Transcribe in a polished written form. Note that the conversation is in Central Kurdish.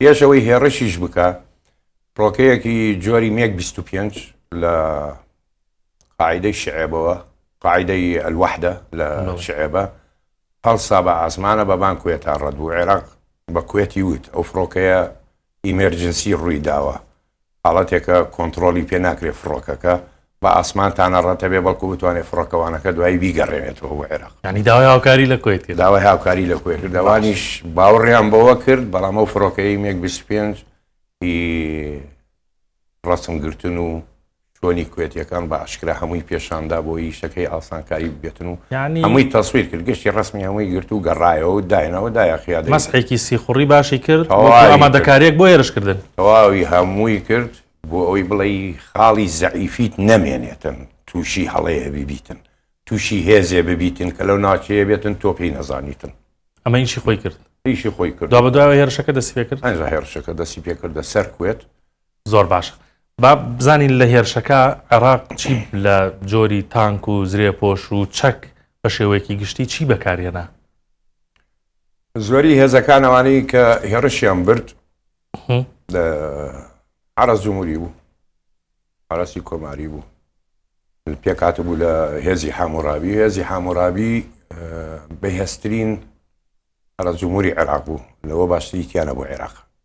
پێشەوەی هێڕشیش بکە فڕۆکەیەکی جۆری مێک 25 لە قاعدەی شعێبەوە قاعدەی الوحدە لە شعێبە هەڵسا بە ئاسمانە بە بان کوێتان ڕەت بوو عێراق بە کوێتی وت ئەو فڕۆکەیە ئیمەرجنسی ڕووی داوە حاڵەتێکە کۆنتترۆلی پێ ناکرێت فڕۆکەکە بە ئاسمانتانە ڕەتە بێ بەڵکو بتوانێت فڕۆکەوانەکە دوایی بیگەڕێنێتەوە بۆ عێراق ینی داوای هاوکاری لە کوێت کرد داوای هاوکاری لە کوێ کرد دەوانیش باوەڕیان بەوە کرد بەڵام ئەو فڕۆکەی مێک 25 ڕەسم گرتن و چۆنی کوێتیەکان بە عشکرا هەمووی پێشاندا بۆی شەکەی ئاسانکاری بێتن و هەمووی تەسویر کرد گەشتی ڕسمی هەمووی گرت و گەڕایەوە داینەوە دایەخیاد مەسحێکی سیخوڕی باشی کرد ئامادەکاریەک بۆ هێرشکردن تەواوی هەمووی کرد بۆ ئەوەی بڵێ خاڵی زەعیفیت نەمێنێتن تووشی هەڵەیە ببیتن تووشی هێزێ ببیتن کە لەو ناچەیە بێتن تۆ پێی نەزانیتن ئەمە ئیشی خۆی کرد ئیشی خۆی کرد دوا بەدوای هێرشەکە دەستی پێ کرد ئەنجا هێرشەکە دەستی پێ کردە سەر کوێت زۆر باشە با بزانین لە هێرشەکە عێراق چی لە جۆری تانک و زرێپۆش و چەک بە شێوەیەکی گشتی چی بەکارهێنا زۆری هێزەکانەوانەی کە هێرشیان برد عەرە جومهوری بوو عەرەسی کۆماری بوو پێکات بوو لە هێزی حاموڕابی هێزی حاموڕابی بەهێزترین عەرە جومهوری عێراق بوو لەوە باشتریتیانە بۆ عێراق